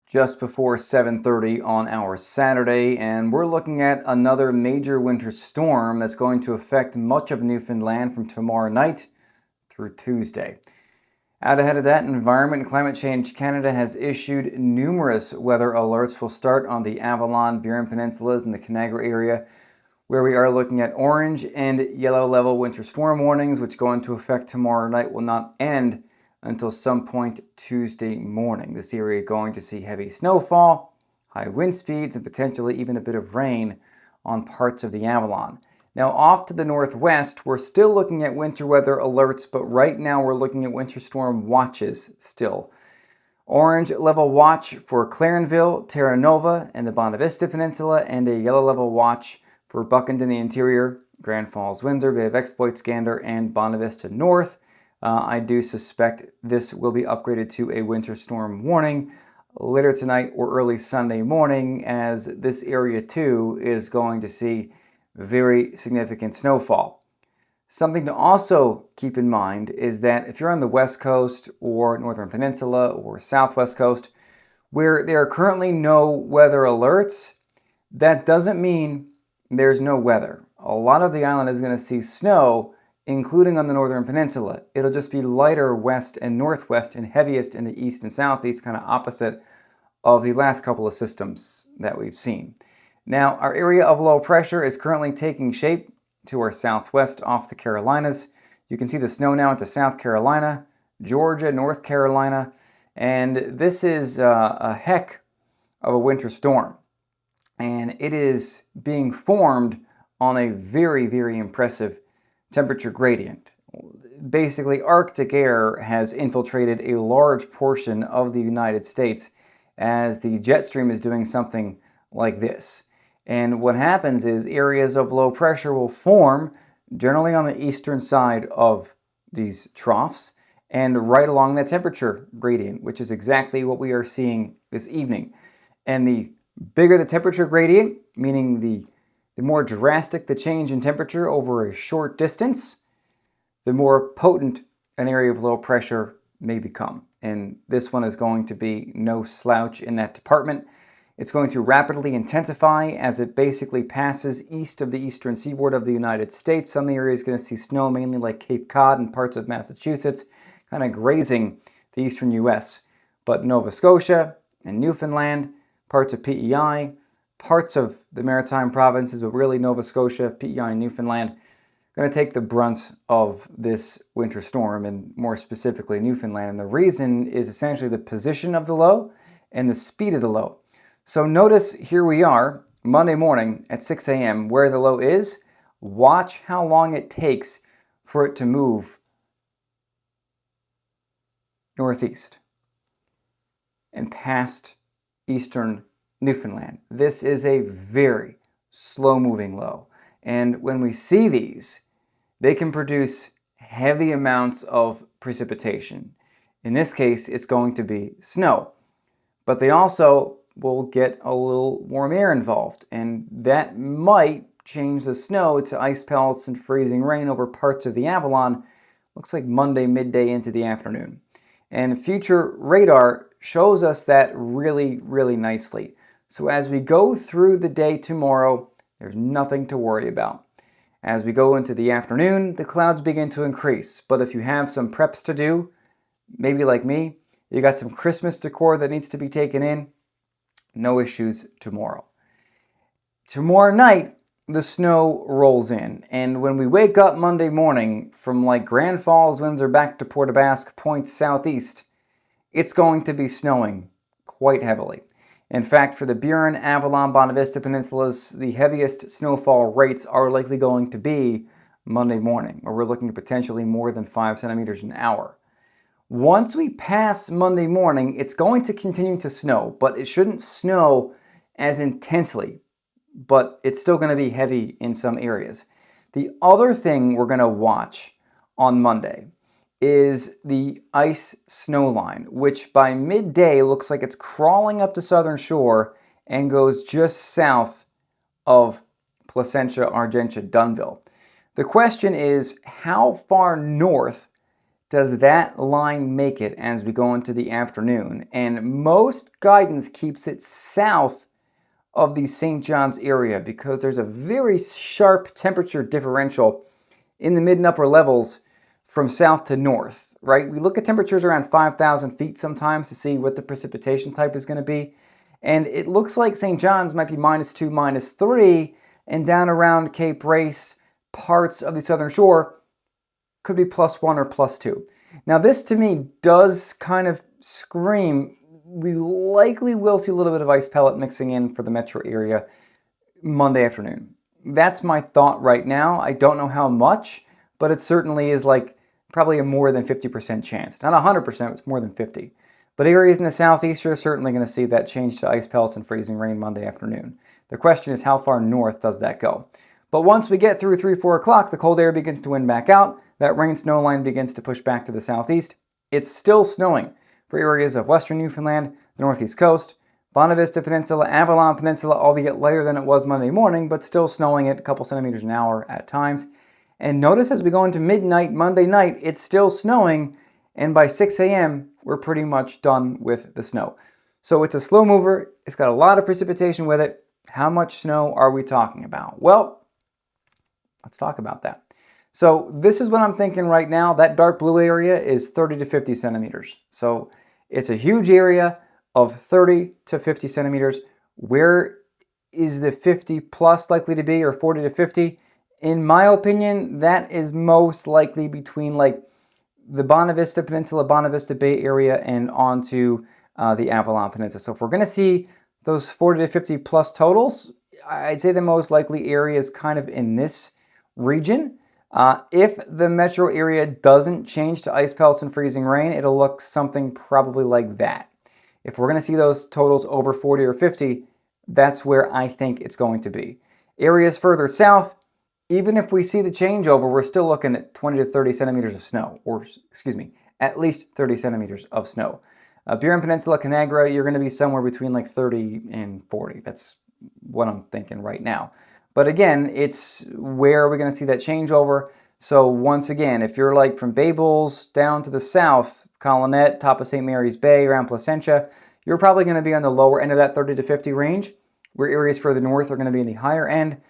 Just before 7:30 on our Saturday, and we're looking at another major winter storm that's going to affect much of Newfoundland from tomorrow night through Tuesday. Out ahead of that, Environment and Climate Change Canada has issued numerous weather alerts. We'll start on the Avalon, Burin Peninsulas, and the Canagra area, where we are looking at orange and yellow level winter storm warnings, which go into effect tomorrow night, will not end until some point Tuesday morning. This area going to see heavy snowfall, high wind speeds, and potentially even a bit of rain on parts of the Avalon. Now off to the northwest, we're still looking at winter weather alerts, but right now we're looking at winter storm watches still. Orange level watch for Clarenville, Terra Nova, and the Bonavista Peninsula, and a yellow level watch for Buckend in the interior, Grand Falls, Windsor, Bay of Exploits, Gander, and Bonavista North. I do suspect this will be upgraded to a winter storm warning later tonight or early Sunday morning, as this area too is going to see very significant snowfall. Something to also keep in mind is that if you're on the west coast or northern peninsula or southwest coast where there are currently no weather alerts, that doesn't mean there's no weather. A lot of the island is going to see snow, including on the northern peninsula. It'll just be lighter west and northwest and heaviest in the east and southeast, kind of opposite of the last couple of systems that we've seen. Now, our area of low pressure is currently taking shape to our southwest off the Carolinas. You can see the snow now into South Carolina, Georgia, North Carolina, and this is a heck of a winter storm. And it is being formed on a very, very impressive temperature gradient. Basically, Arctic air has infiltrated a large portion of the United States as the jet stream is doing something like this. And what happens is areas of low pressure will form generally on the eastern side of these troughs and right along that temperature gradient, which is exactly what we are seeing this evening. And the bigger the temperature gradient, meaning the more drastic the change in temperature over a short distance, the more potent an area of low pressure may become. And this one is going to be no slouch in that department. It's going to rapidly intensify as it basically passes east of the eastern seaboard of the United States. Some areas are going to see snow, mainly like Cape Cod and parts of Massachusetts, kind of grazing the eastern U.S. But Nova Scotia and Newfoundland, parts of PEI, parts of the maritime provinces, but really Nova Scotia, PEI, and Newfoundland, going to take the brunt of this winter storm, and more specifically Newfoundland. And the reason is essentially the position of the low and the speed of the low. So notice here we are, Monday morning at 6 a.m., where the low is. Watch how long it takes for it to move northeast and past eastern Newfoundland. This is a very slow-moving low. And when we see these, they can produce heavy amounts of precipitation. In this case, it's going to be snow. But they also will get a little warm air involved, and that might change the snow to ice pellets and freezing rain over parts of the Avalon. Looks like Monday midday into the afternoon. And future radar shows us that really, really nicely. So as we go through the day tomorrow, there's nothing to worry about. As we go into the afternoon, the clouds begin to increase. But if you have some preps to do, maybe like me, you got some Christmas decor that needs to be taken in, no issues tomorrow. Tomorrow night, the snow rolls in. And when we wake up Monday morning from like Grand Falls, Windsor, back to Port aux Basques, points southeast, it's going to be snowing quite heavily. In fact, for the Burin, Avalon, Bonavista Peninsulas, the heaviest snowfall rates are likely going to be Monday morning, where we're looking at potentially more than 5 centimeters an hour. Once we pass Monday morning, it's going to continue to snow, but it shouldn't snow as intensely, but it's still going to be heavy in some areas. The other thing we're going to watch on Monday is the ice snow line, which by midday looks like it's crawling up the southern shore and goes just south of Placentia, Argentia, Dunnville. The question is, how far north does that line make it as we go into the afternoon? And most guidance keeps it south of the St. John's area because there's a very sharp temperature differential in the mid and upper levels from south to north, right? We look at temperatures around 5,000 feet sometimes to see what the precipitation type is going to be. And it looks like St. John's might be -2, -3, and down around Cape Race, parts of the southern shore, could be +1 or +2. Now this to me does kind of scream, we likely will see a little bit of ice pellet mixing in for the metro area Monday afternoon. That's my thought right now. I don't know how much, but it certainly is like probably a more than 50% chance. Not 100%, it's more than 50. But areas in the southeast are certainly going to see that change to ice pellets and freezing rain Monday afternoon. The question is, how far north does that go? But once we get through 3, 4 o'clock, the cold air begins to wind back out. That rain-snow line begins to push back to the southeast. It's still snowing for areas of western Newfoundland, the northeast coast, Bonavista Peninsula, Avalon Peninsula, albeit lighter than it was Monday morning, but still snowing at a couple centimeters an hour at times. And notice as we go into midnight Monday night, it's still snowing, and by 6 a.m., we're pretty much done with the snow. So it's a slow mover. It's got a lot of precipitation with it. How much snow are we talking about? Well, let's talk about that. So this is what I'm thinking right now. That dark blue area is 30 to 50 centimeters. So it's a huge area of 30 to 50 centimeters. Where is the 50 plus likely to be, or 40 to 50? In my opinion, that is most likely between like the Bonavista Peninsula, Bonavista Bay area and onto the Avalon Peninsula. So if we're going to see those 40 to 50 plus totals, I'd say the most likely area is kind of in this region. If the metro area doesn't change to ice pellets and freezing rain, it'll look something probably like that. If we're going to see those totals over 40 or 50, that's where I think it's going to be. Areas further south, even if we see the changeover, we're still looking at 20 to 30 centimeters of snow, or excuse me, at least 30 centimeters of snow. Burin Peninsula, Conagra, you're going to be somewhere between like 30 and 40. That's what I'm thinking right now. But again, it's where we're going to see that changeover. So once again, if you're like from Babels down to the south, Colonette, top of St. Mary's Bay, around Placentia, you're probably going to be on the lower end of that 30 to 50 range, where areas further north are going to be in the higher end.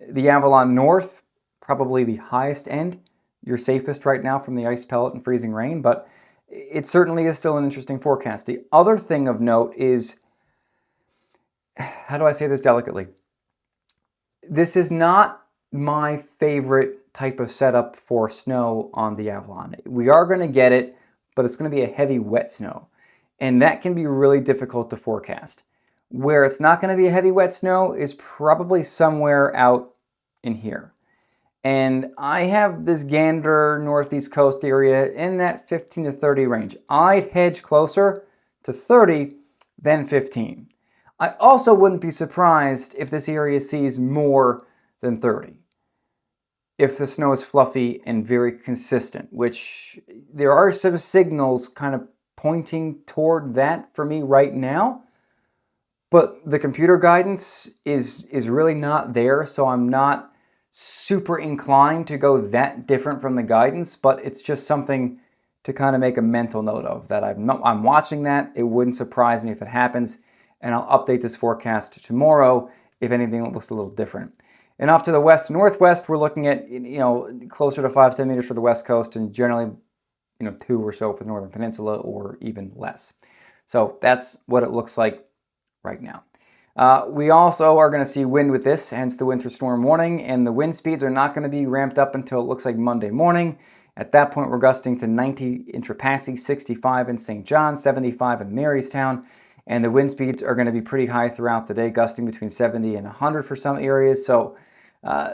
The Avalon North, probably the highest end. You're safest right now from the ice pellet and freezing rain, but it certainly is still an interesting forecast. The other thing of note is, how do I say this delicately? This is not my favorite type of setup for snow on the Avalon. We are going to get it, but it's going to be a heavy, wet snow. And that can be really difficult to forecast. Where it's not going to be a heavy, wet snow is probably somewhere out in here. And I have this Gander northeast coast area in that 15 to 30 range. I'd hedge closer to 30 than 15. I also wouldn't be surprised if this area sees more than 30. If the snow is fluffy and very consistent, which there are some signals kind of pointing toward that for me right now. But the computer guidance is really not there, so I'm not super inclined to go that different from the guidance, but it's just something to kind of make a mental note of, that I'm watching that. It wouldn't surprise me if it happens, and I'll update this forecast tomorrow if anything looks a little different. And off to the west and northwest, we're looking at, closer to 5 centimeters for the west coast, and generally, 2 or so for the northern peninsula, or even less. So that's what it looks like right now. We also are going to see wind with this, hence the winter storm warning, and the wind speeds are not going to be ramped up until it looks like Monday morning. At that point, we're gusting to 90 in Trepassey, 65 in St. John, 75 in Marystown, and the wind speeds are going to be pretty high throughout the day, gusting between 70 and 100 for some areas. So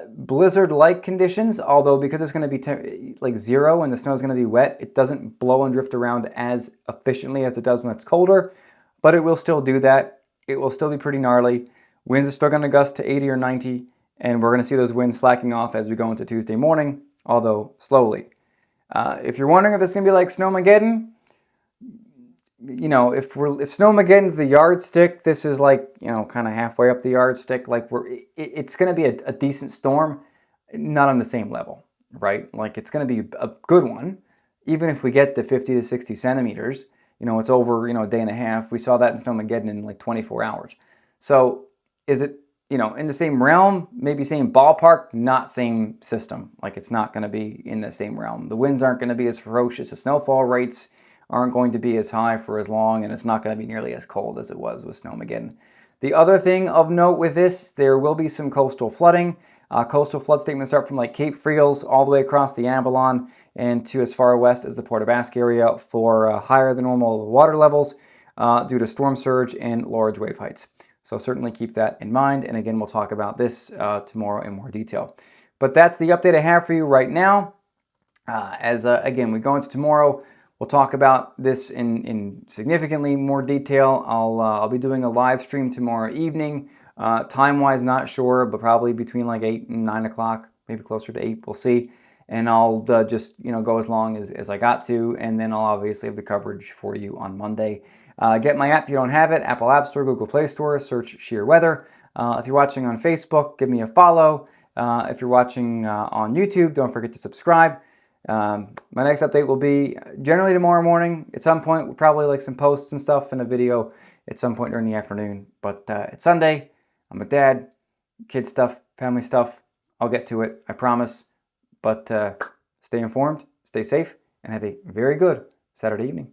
blizzard-like conditions, although because it's going to be like 0 and the snow is going to be wet, it doesn't blow and drift around as efficiently as it does when it's colder, but it will still do that. It will still be pretty gnarly. Winds are still going to gust to 80 or 90, and we're going to see those winds slacking off as we go into Tuesday morning, although slowly. If you're wondering if this is going to be like Snowmageddon, if Snowmageddon's the yardstick, this is like, kind of halfway up the yardstick. Like it's going to be a decent storm, not on the same level, right? Like it's going to be a good one. even if we get to 50 to 60 centimeters, it's over, a day and a half. We saw that in Snowmageddon in like 24 hours. So is it, in the same realm, maybe same ballpark, not same system? Like it's not going to be in the same realm. The winds aren't going to be as ferocious. The snowfall rates aren't going to be as high for as long, and it's not going to be nearly as cold as it was with Snowmageddon. The other thing of note with this, there will be some coastal flooding. Coastal flood statements start from like Cape Friels all the way across the Avalon and to as far west as the Port aux Basques area for higher than normal water levels due to storm surge and large wave heights. So certainly keep that in mind. And again, we'll talk about this tomorrow in more detail. But that's the update I have for you right now. Again, we go into tomorrow, we'll talk about this in significantly more detail. I'll be doing a live stream tomorrow evening. Time-wise, not sure, but probably between like 8 and 9 o'clock, maybe closer to 8, we'll see. And I'll just, go as long as I got to, and then I'll obviously have the coverage for you on Monday. Get my app if you don't have it, Apple App Store, Google Play Store, search Sheer Weather. If you're watching on Facebook, give me a follow. If you're watching on YouTube, don't forget to subscribe. My next update will be generally tomorrow morning. At some point, we'll probably like some posts and stuff and a video at some point during the afternoon. But it's Sunday. I'm a dad, kid stuff, family stuff. I'll get to it, I promise. But stay informed, stay safe, and have a very good Saturday evening.